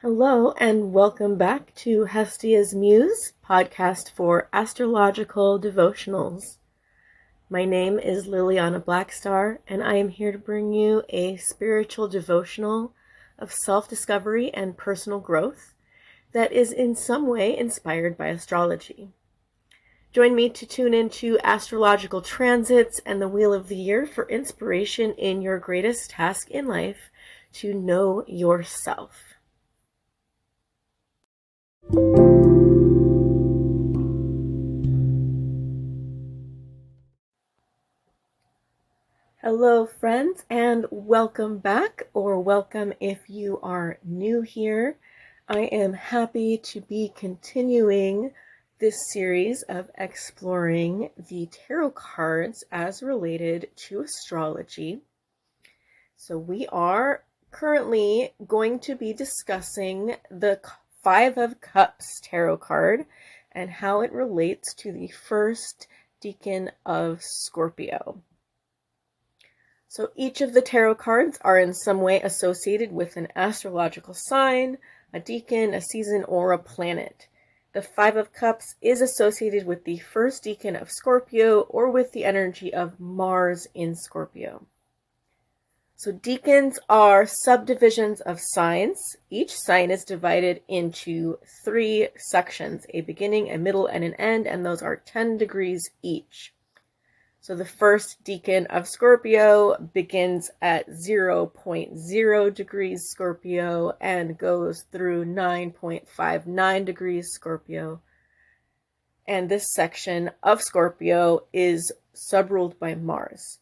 Hello and welcome back to Hestia's Muse, podcast for astrological devotionals. My name is Liliana Blackstar, and I am here to bring you a spiritual devotional of self-discovery and personal growth that is in some way inspired by astrology. Join me to tune into astrological transits and the Wheel of the Year for inspiration in your greatest task in life, to know yourself. Hello friends, and welcome back, or welcome if you are new here. I am happy to be continuing this series of exploring the tarot cards as related to astrology. So we are currently going to be discussing the Five of Cups tarot card and how it relates to the first decan of Scorpio. So each of the tarot cards are in some way associated with an astrological sign, a decan, a season, or a planet. The Five of Cups is associated with the first decan of Scorpio or with the energy of Mars in Scorpio. So decans are subdivisions of signs. Each sign is divided into 3 sections, a beginning, a middle, and an end, and those are 10 degrees each. So the first decan of Scorpio begins at 0.0 degrees Scorpio and goes through 9.59 degrees Scorpio. And this section of Scorpio is subruled by Mars.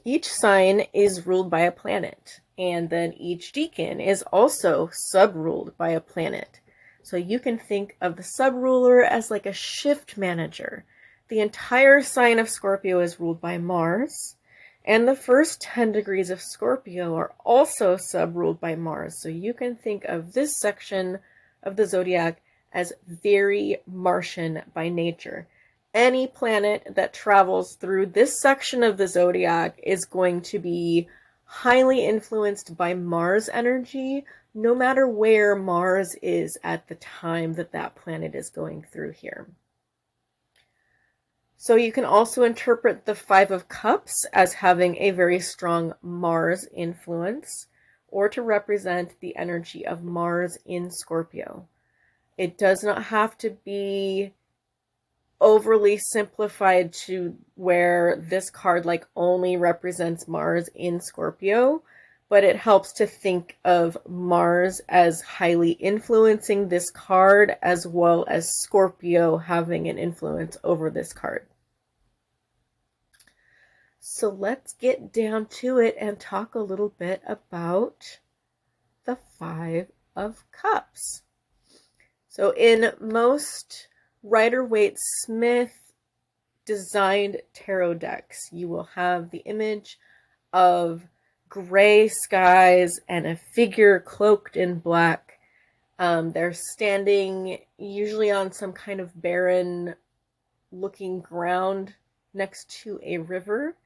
Each sign is ruled by a planet, and then each decan is also subruled by a planet. So you can think of the subruler as like a shift manager. The entire sign of Scorpio is ruled by Mars, and the first 10 degrees of Scorpio are also subruled by Mars. So you can think of this section of the zodiac as very Martian by nature. Any planet that travels through this section of the zodiac is going to be highly influenced by Mars energy, no matter where Mars is at the time that that planet is going through here. So you can also interpret the Five of Cups as having a very strong Mars influence, or to represent the energy of Mars in Scorpio. It does not have to be overly simplified to where this card only represents Mars in Scorpio, but it helps to think of Mars as highly influencing this card, as well as Scorpio having an influence over this card. So let's get down to it and talk a little bit about the Five of Cups. So in most Rider-Waite-Smith designed tarot decks, you will have the image of gray skies and a figure cloaked in black. They're standing usually on some kind of barren looking ground next to a river.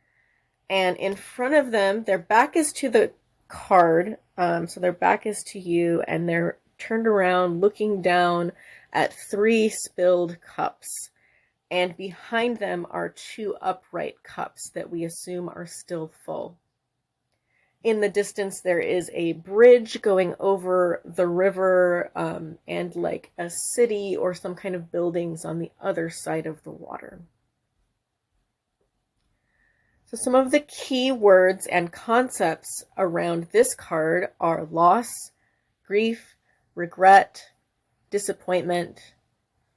And in front of them, their back is to the card, so their back is to you, and they're turned around looking down at 3 spilled cups. And behind them are 2 upright cups that we assume are still full. In the distance, there is a bridge going over the river, and like a city or some kind of buildings on the other side of the water. So some of the key words and concepts around this card are loss, grief, regret, disappointment,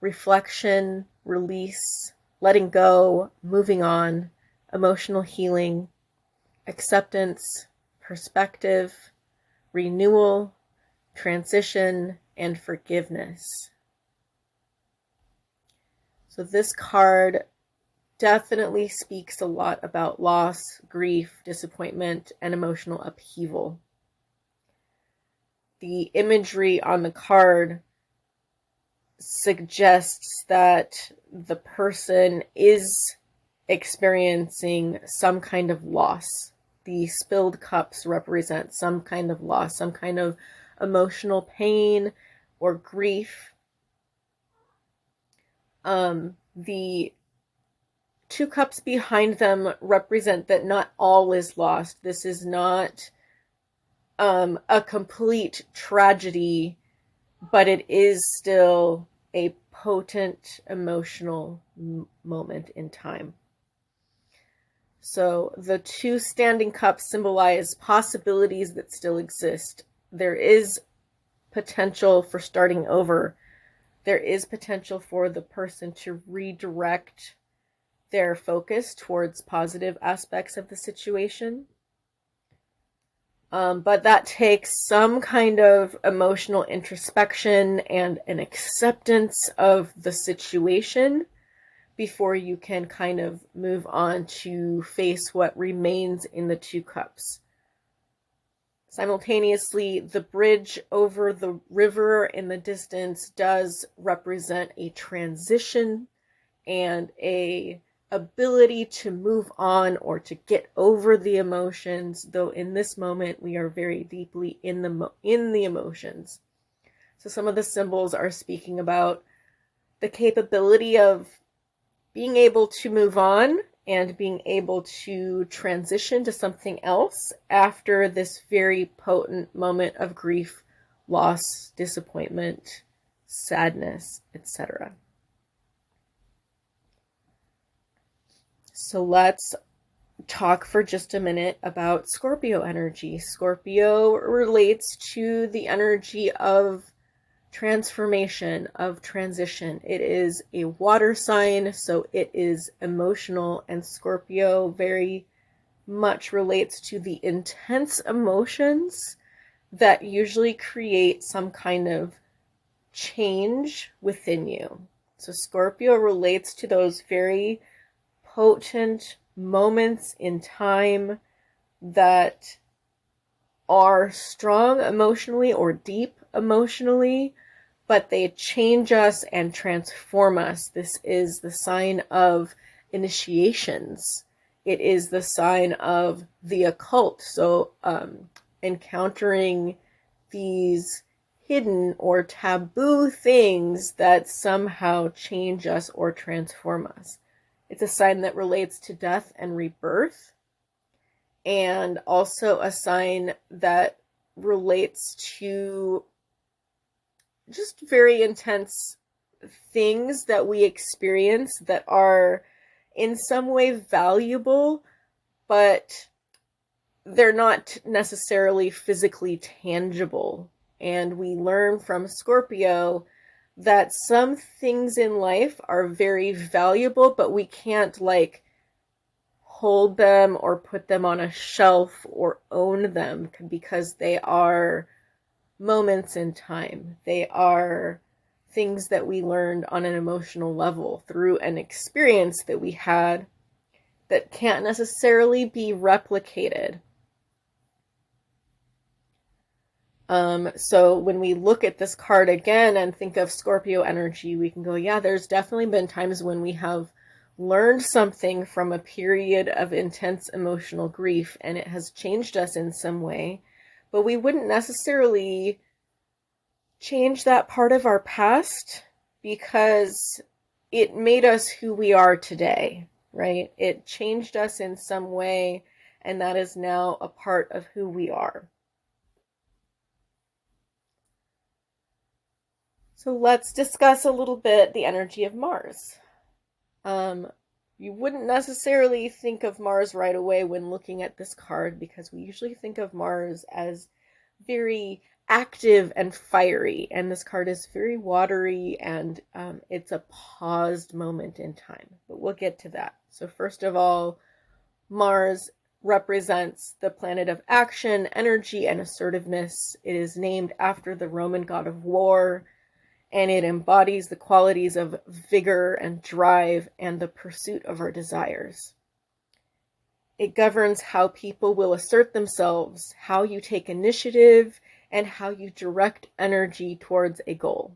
reflection, release, letting go, moving on, emotional healing, acceptance, perspective, renewal, transition, and forgiveness. So this card definitely speaks a lot about loss, grief, disappointment, and emotional upheaval. The imagery on the card suggests that the person is experiencing some kind of loss. The spilled cups represent some kind of loss, some kind of emotional pain or grief. The two cups behind them represent that not all is lost. This is not a complete tragedy, but it is still a potent emotional moment in time. So the two standing cups symbolize possibilities that still exist. There is potential for starting over. There is potential for the person to redirect their focus towards positive aspects of the situation. But that takes some kind of emotional introspection and an acceptance of the situation before you can kind of move on to face what remains in the two cups. Simultaneously, the bridge over the river in the distance does represent a transition and a ability to move on or to get over the emotions, though in this moment we are very deeply in the emotions. So some of the symbols are speaking about the capability of being able to move on and being able to transition to something else after this very potent moment of grief, loss, disappointment, sadness, etc. So let's talk for just a minute about Scorpio energy. Scorpio relates to the energy of transformation, of transition. It is a water sign, so it is emotional, and Scorpio very much relates to the intense emotions that usually create some kind of change within you. So Scorpio relates to those very potent moments in time that are strong emotionally or deep emotionally, but they change us and transform us. This is the sign of initiations. It is the sign of the occult. So encountering these hidden or taboo things that somehow change us or transform us. It's a sign that relates to death and rebirth, and also a sign that relates to just very intense things that we experience that are in some way valuable, but they're not necessarily physically tangible. And we learn from Scorpio that some things in life are very valuable, but we can't hold them or put them on a shelf or own them because they are moments in time. They are things that we learned on an emotional level through an experience that we had that can't necessarily be replicated. So when we look at this card again and think of Scorpio energy, we can go, yeah, there's definitely been times when we have learned something from a period of intense emotional grief and it has changed us in some way, but we wouldn't necessarily change that part of our past because it made us who we are today, right? It changed us in some way, and that is now a part of who we are. So let's discuss a little bit the energy of Mars. You wouldn't necessarily think of Mars right away when looking at this card because we usually think of Mars as very active and fiery, and this card is very watery, and it's a paused moment in time, but we'll get to that. So first of all, Mars represents the planet of action, energy, and assertiveness. It is named after the Roman god of war, and it embodies the qualities of vigor and drive and the pursuit of our desires. It governs how people will assert themselves, how you take initiative, and how you direct energy towards a goal.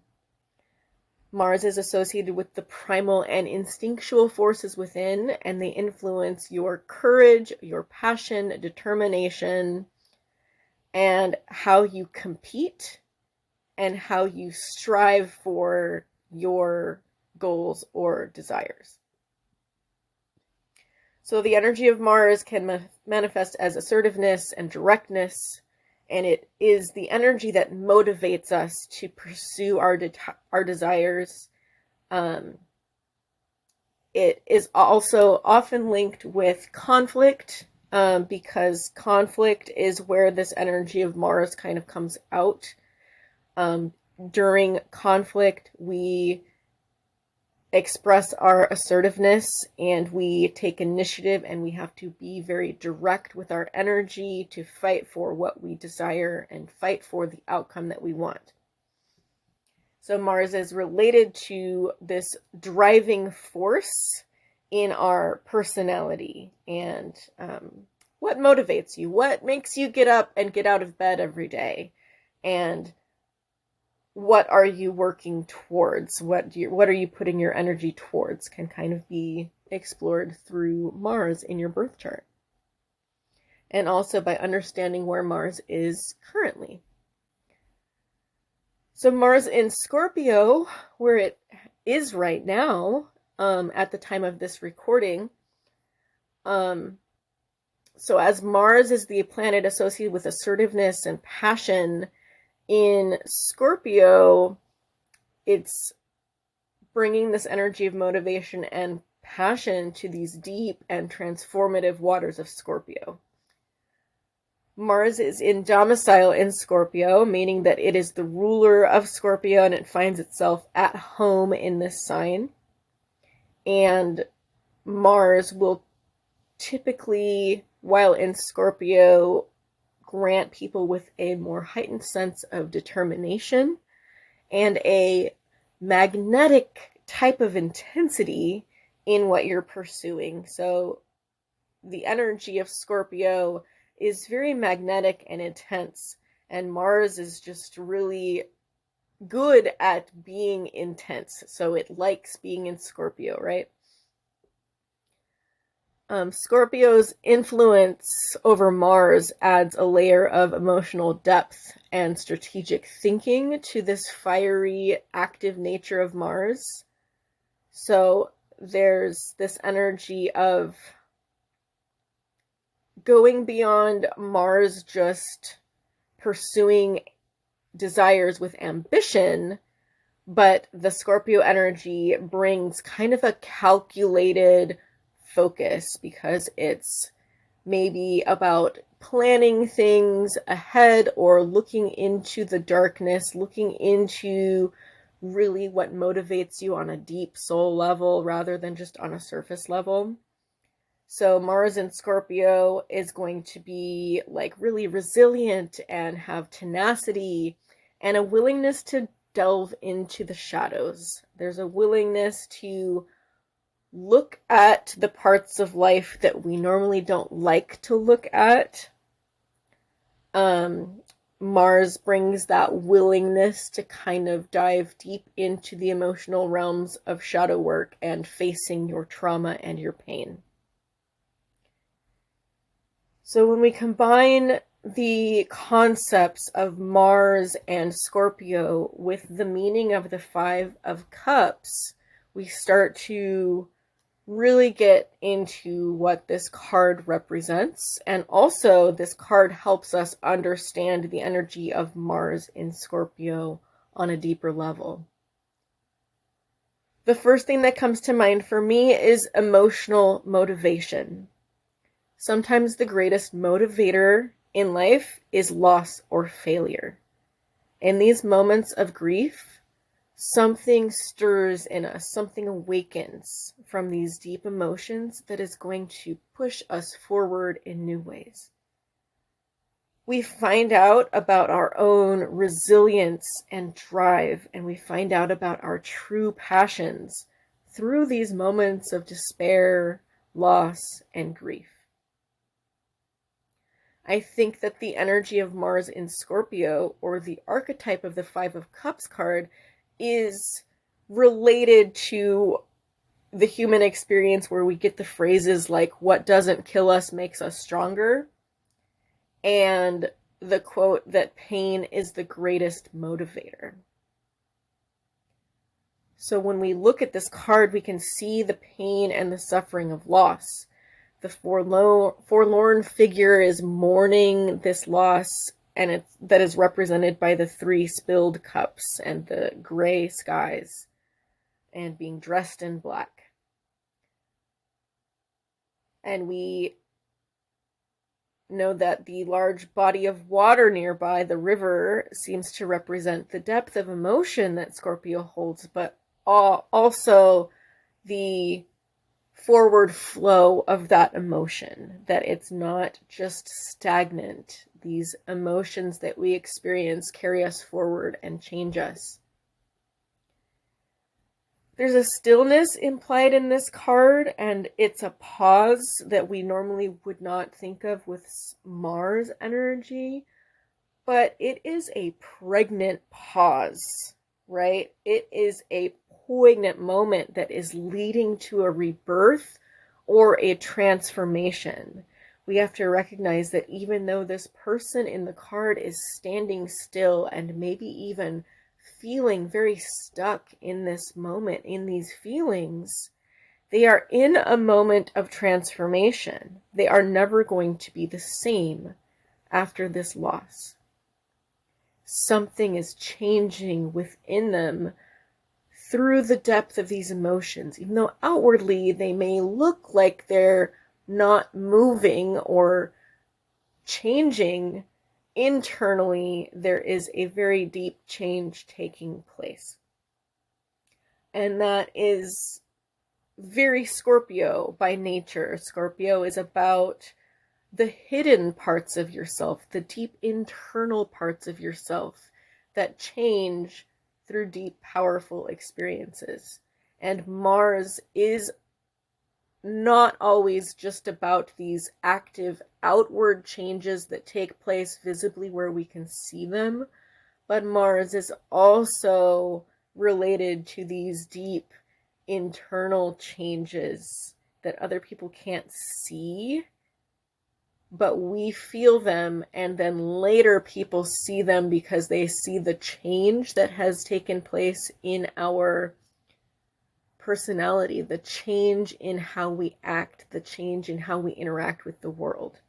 Mars is associated with the primal and instinctual forces within, and they influence your courage, your passion, determination, and how you compete and how you strive for your goals or desires. So the energy of Mars can manifest as assertiveness and directness, and it is the energy that motivates us to pursue our desires. It is also often linked with conflict, because conflict is where this energy of Mars kind of comes out. During conflict, we express our assertiveness and we take initiative, and we have to be very direct with our energy to fight for what we desire and fight for the outcome that we want. So Mars is related to this driving force in our personality and what motivates you, what makes you get up and get out of bed every day, and what are you working towards? What are you putting your energy towards can kind of be explored through Mars in your birth chart. And also by understanding where Mars is currently. So Mars in Scorpio, where it is right now, at the time of this recording, so as Mars is the planet associated with assertiveness and passion, in Scorpio, it's bringing this energy of motivation and passion to these deep and transformative waters of Scorpio. Mars is in domicile in Scorpio, meaning that it is the ruler of Scorpio and it finds itself at home in this sign. And Mars will typically, while in Scorpio, grant people with a more heightened sense of determination and a magnetic type of intensity in what you're pursuing. So the energy of Scorpio is very magnetic and intense, and Mars is just really good at being intense. So it likes being in Scorpio, right? Scorpio's influence over Mars adds a layer of emotional depth and strategic thinking to this fiery, active nature of Mars. So there's this energy of going beyond Mars just pursuing desires with ambition, but the Scorpio energy brings kind of a calculated focus, because it's maybe about planning things ahead or looking into the darkness, looking into really what motivates you on a deep soul level rather than just on a surface level. So Mars in Scorpio is going to be like really resilient and have tenacity and a willingness to delve into the shadows. There's a willingness to look at the parts of life that we normally don't like to look at. Mars brings that willingness to kind of dive deep into the emotional realms of shadow work and facing your trauma and your pain. So when we combine the concepts of Mars and Scorpio with the meaning of the Five of Cups, we start to really get into what this card represents. And also, this card helps us understand the energy of Mars in Scorpio on a deeper level. The first thing that comes to mind for me is emotional motivation. Sometimes the greatest motivator in life is loss or failure. In these moments of grief, something stirs in us, something awakens from these deep emotions that is going to push us forward in new ways. We find out about our own resilience and drive, and we find out about our true passions through these moments of despair, loss, and grief. I think that the energy of Mars in Scorpio, or the archetype of the Five of Cups card, is related to the human experience, where we get the phrases like, what doesn't kill us makes us stronger. And the quote that pain is the greatest motivator. So when we look at this card, we can see the pain and the suffering of loss. The forlorn figure is mourning this loss, and that is represented by the 3 spilled cups and the gray skies and being dressed in black. And we know that the large body of water nearby, the river, seems to represent the depth of emotion that Scorpio holds, but also the forward flow of that emotion, that it's not just stagnant. These emotions that we experience carry us forward and change us. There's a stillness implied in this card, and it's a pause that we normally would not think of with Mars energy, but it is a pregnant pause, right? It is a poignant moment that is leading to a rebirth or a transformation. We have to recognize that even though this person in the card is standing still and maybe even feeling very stuck in this moment, in these feelings, they are in a moment of transformation. They are never going to be the same after this loss. Something is changing within them through the depth of these emotions. Even though outwardly they may look like they're not moving or changing, internally there is a very deep change taking place. And that is very Scorpio by nature. Scorpio is about the hidden parts of yourself, the deep internal parts of yourself that change through deep, powerful experiences. And Mars is not always just about these active outward changes that take place visibly where we can see them, but Mars is also related to these deep internal changes that other people can't see, but we feel them, and then later people see them because they see the change that has taken place in our personality, the change in how we act, the change in how we interact with the world.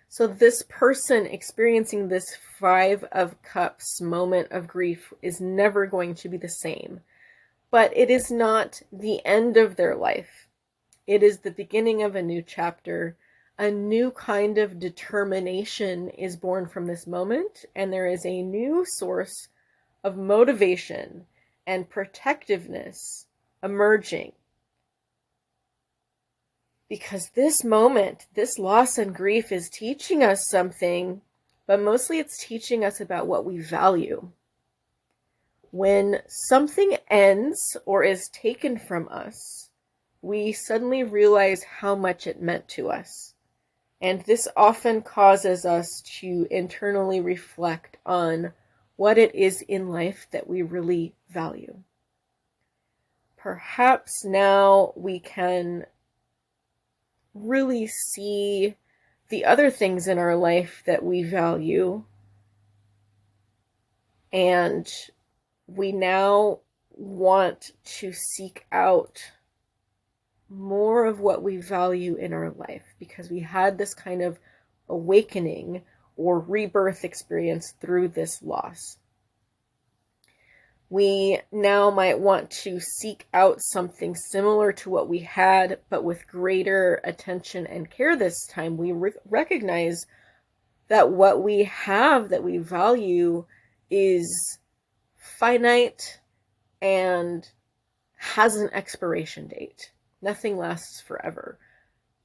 So this person experiencing this 5 of Cups moment of grief is never going to be the same. But it is not the end of their life. It is the beginning of a new chapter. A new kind of determination is born from this moment, and there is a new source of motivation and protectiveness emerging. Because this moment, this loss and grief is teaching us something, but mostly it's teaching us about what we value. When something ends or is taken from us, we suddenly realize how much it meant to us. And this often causes us to internally reflect on what it is in life that we really value. Perhaps now we can really see the other things in our life that we value, and we now want to seek out more of what we value in our life because we had this kind of awakening or rebirth experience through this loss. We now might want to seek out something similar to what we had, but with greater attention and care this time. We recognize that what we have that we value is finite and has an expiration date. Nothing lasts forever.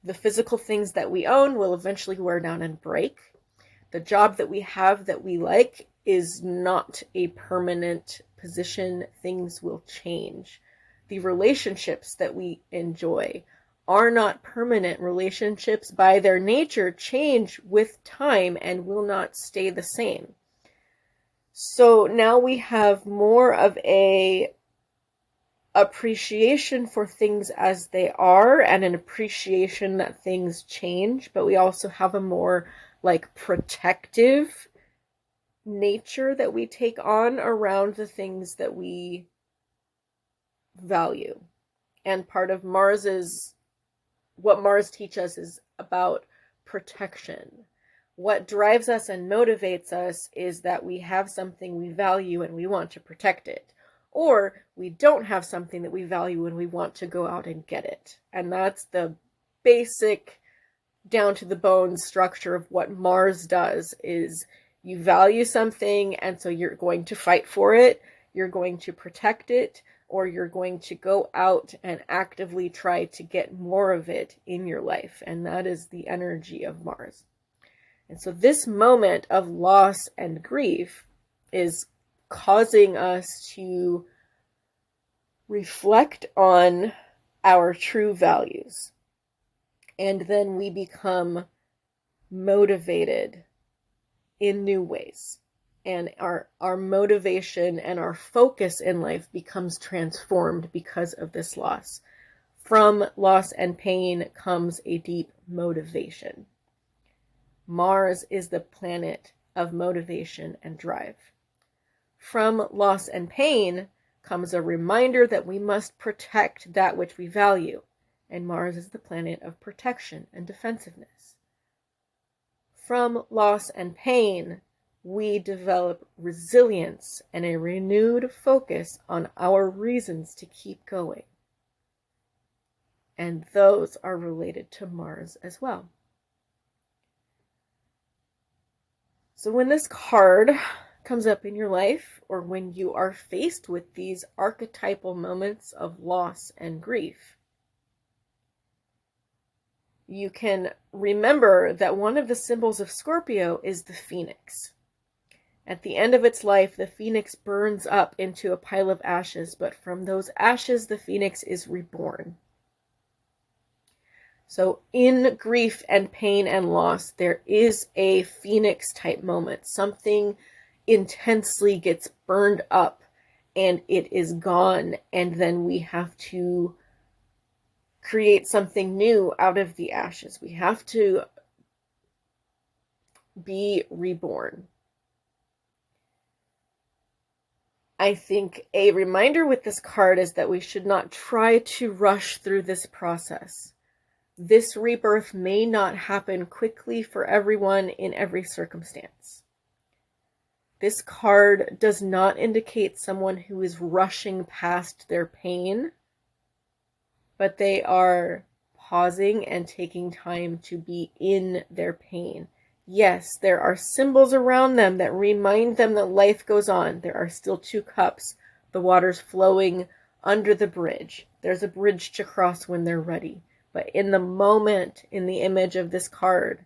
The physical things that we own will eventually wear down and break. The job that we have that we like is not a permanent position. Things will change. The relationships that we enjoy are not permanent. Relationships by their nature change with time and will not stay the same. So now we have more of a appreciation for things as they are and an appreciation that things change, but we also have a more like protective nature that we take on around the things that we value. And part of what Mars teaches us is about protection. What drives us and motivates us is that we have something we value and we want to protect it. Or we don't have something that we value and we want to go out and get it. And that's the basic, down to the bone structure of what Mars does. Is you value something, and so you're going to fight for it, you're going to protect it, or you're going to go out and actively try to get more of it in your life. And that is the energy of Mars. And so this moment of loss and grief is causing us to reflect on our true values. And then we become motivated in new ways. And our motivation and our focus in life becomes transformed because of this loss. From loss and pain comes a deep motivation. Mars is the planet of motivation and drive. From loss and pain comes a reminder that we must protect that which we value. And Mars is the planet of protection and defensiveness. From loss and pain, we develop resilience and a renewed focus on our reasons to keep going. And those are related to Mars as well. So when this card comes up in your life, or when you are faced with these archetypal moments of loss and grief, you can remember that one of the symbols of Scorpio is the phoenix. At the end of its life, the phoenix burns up into a pile of ashes, but from those ashes, the phoenix is reborn. So in grief and pain and loss, there is a phoenix type moment. Something intensely gets burned up and it is gone, and then we have to create something new out of the ashes. We have to be reborn. I think a reminder with this card is that we should not try to rush through this process. This rebirth may not happen quickly for everyone in every circumstance. This card does not indicate someone who is rushing past their pain, but they are pausing and taking time to be in their pain. Yes, there are symbols around them that remind them that life goes on. There are still 2 cups, the water's flowing under the bridge. There's a bridge to cross when they're ready. But in the moment, in the image of this card,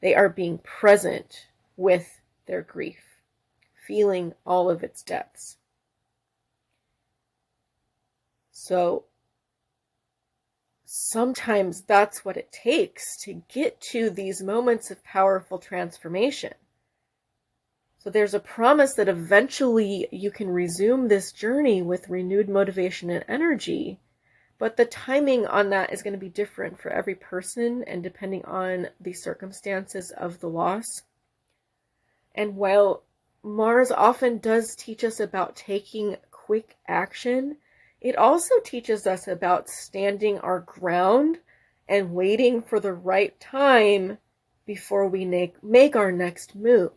they are being present with their grief, feeling all of its depths. So sometimes that's what it takes to get to these moments of powerful transformation. So there's a promise that eventually you can resume this journey with renewed motivation and energy, but the timing on that is going to be different for every person and depending on the circumstances of the loss. And while Mars often does teach us about taking quick action, it also teaches us about standing our ground and waiting for the right time before we make our next move.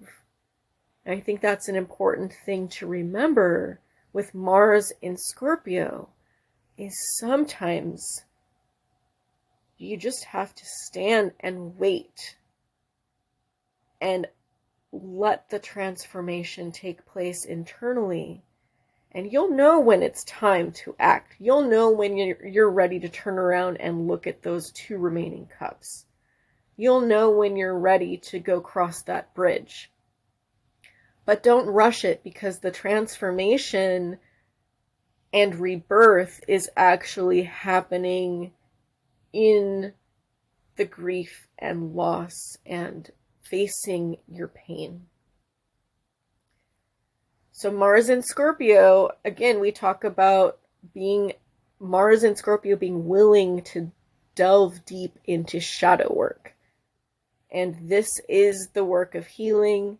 And I think that's an important thing to remember with Mars in Scorpio, is sometimes you just have to stand and wait and let the transformation take place internally. And you'll know when it's time to act. You'll know when you're ready to turn around and look at those 2 remaining cups. You'll know when you're ready to go cross that bridge. But don't rush it, because the transformation and rebirth is actually happening in the grief and loss and facing your pain. So Mars in Scorpio, again, we talk about Mars in Scorpio being willing to delve deep into shadow work. And this is the work of healing,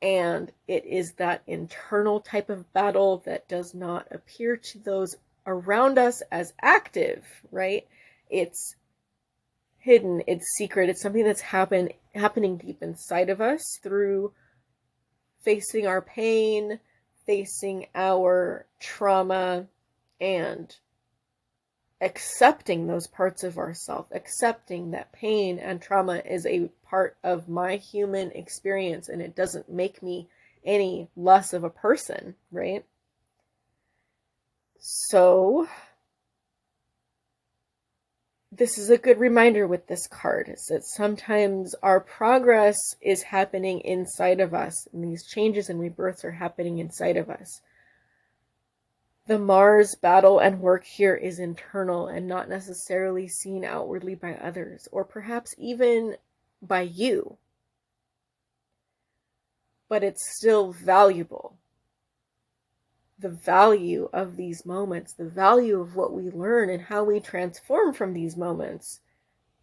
and it is that internal type of battle that does not appear to those around us as active, right? It's hidden, it's secret, it's something that's happening deep inside of us through facing our pain, facing our trauma, and accepting those parts of ourself, accepting that pain and trauma is a part of my human experience, and it doesn't make me any less of a person, right? So this is a good reminder with this card, is that sometimes our progress is happening inside of us, and these changes and rebirths are happening inside of us. The Mars battle and work here is internal and not necessarily seen outwardly by others, or perhaps even by you. But it's still valuable. The value of these moments, the value of what we learn and how we transform from these moments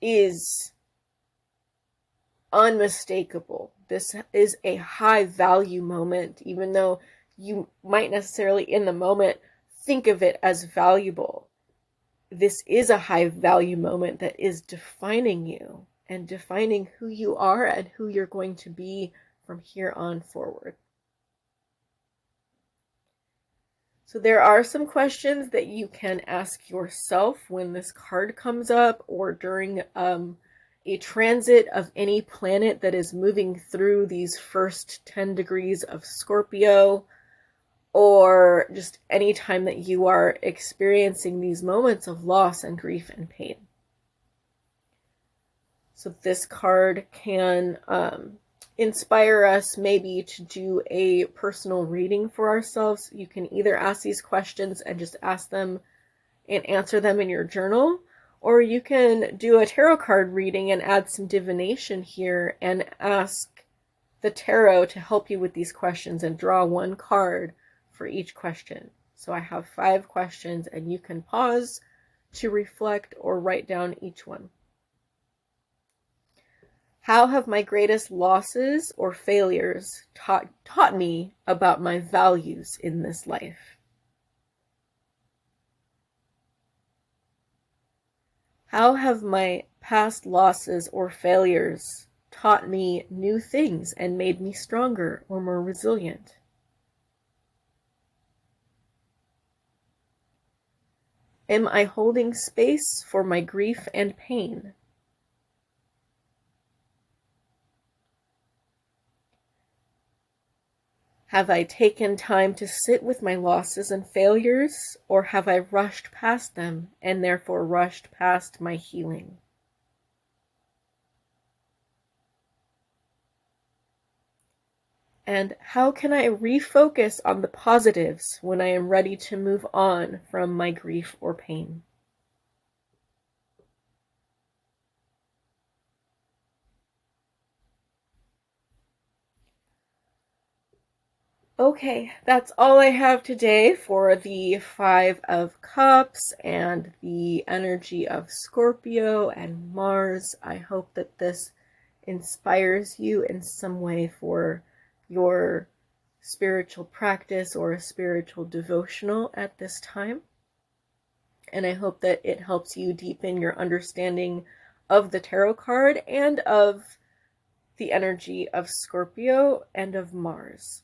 is unmistakable. This is a high value moment, even though you might necessarily in the moment think of it as valuable. This is a high value moment that is defining you and defining who you are and who you're going to be from here on forward. So there are some questions that you can ask yourself when this card comes up, or during a transit of any planet that is moving through these first 10 degrees of Scorpio, or just any time that you are experiencing these moments of loss and grief and pain. So this card can inspire us maybe to do a personal reading for ourselves. You can either ask these questions and just ask them and answer them in your journal, or you can do a tarot card reading and add some divination here and ask the tarot to help you with these questions and draw one card for each question. So I have 5 questions, and you can pause to reflect or write down each one. How have my greatest losses or failures taught me about my values in this life? How have my past losses or failures taught me new things and made me stronger or more resilient? Am I holding space for my grief and pain? Have I taken time to sit with my losses and failures, or have I rushed past them and therefore rushed past my healing? And how can I refocus on the positives when I am ready to move on from my grief or pain? Okay, that's all I have today for the 5 of Cups and the energy of Scorpio and Mars. I hope that this inspires you in some way for your spiritual practice or a spiritual devotional at this time. And I hope that it helps you deepen your understanding of the tarot card and of the energy of Scorpio and of Mars.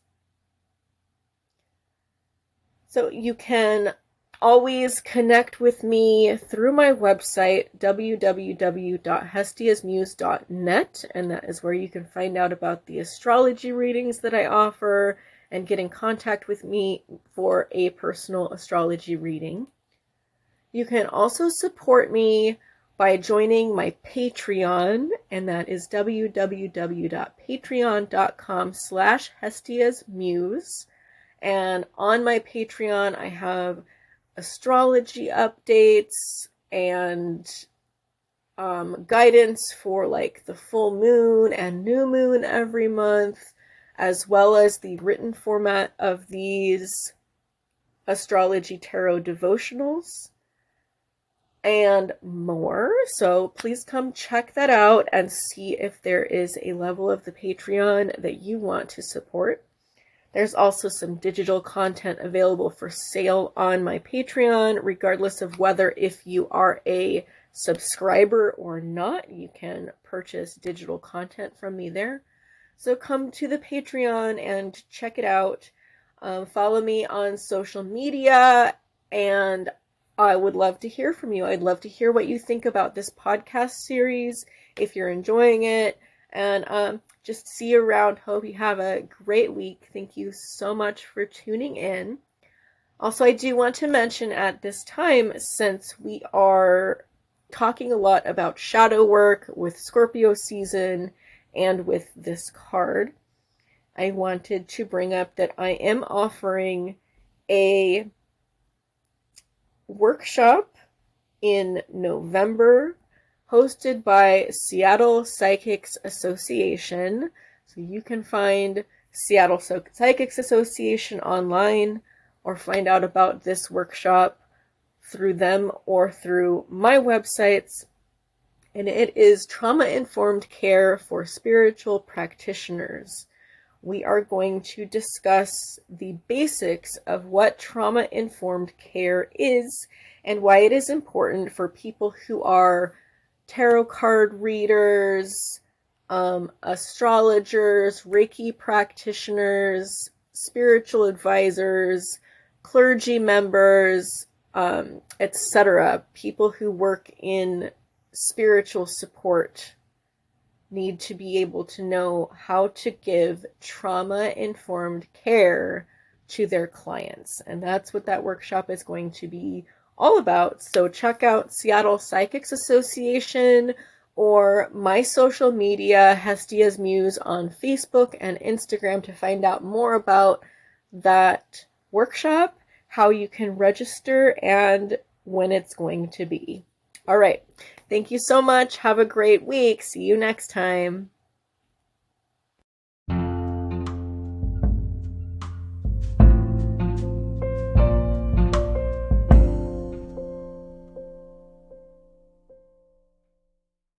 So you can always connect with me through my website, www.hestiasmuse.net, and that is where you can find out about the astrology readings that I offer and get in contact with me for a personal astrology reading. You can also support me by joining my Patreon, and that is www.patreon.com/hestiasmuse. And on my Patreon, I have astrology updates and guidance for like the full moon and new moon every month, as well as the written format of these astrology tarot devotionals. and more. So please come check that out and see if there is a level of the Patreon that you want to support. There's also some digital content available for sale on my Patreon, regardless of whether if you are a subscriber or not. You can purchase digital content from me there. So come to the Patreon and check it out. Follow me on social media, and I would love to hear from you. I'd love to hear what you think about this podcast series, if you're enjoying it, and just see you around. Hope you have a great week. Thank you so much for tuning in. Also, I do want to mention at this time, since we are talking a lot about shadow work with Scorpio season and with this card, I wanted to bring up that I am offering a workshop in November hosted by Seattle Psychics Association. So you can find Seattle Psychics Association online or find out about this workshop through them or through my websites. And it is trauma-informed care for spiritual practitioners. We are going to discuss the basics of what trauma-informed care is and why it is important for people who are tarot card readers, astrologers, Reiki practitioners, spiritual advisors, clergy members, etc. People who work in spiritual support need to be able to know how to give trauma-informed care to their clients. And that's what that workshop is going to be all about. So check out Seattle Psychics Association or my social media, Hestia's Muse, on Facebook and Instagram to find out more about that workshop, how you can register, and when it's going to be. All right. Thank you so much. Have a great week. See you next time.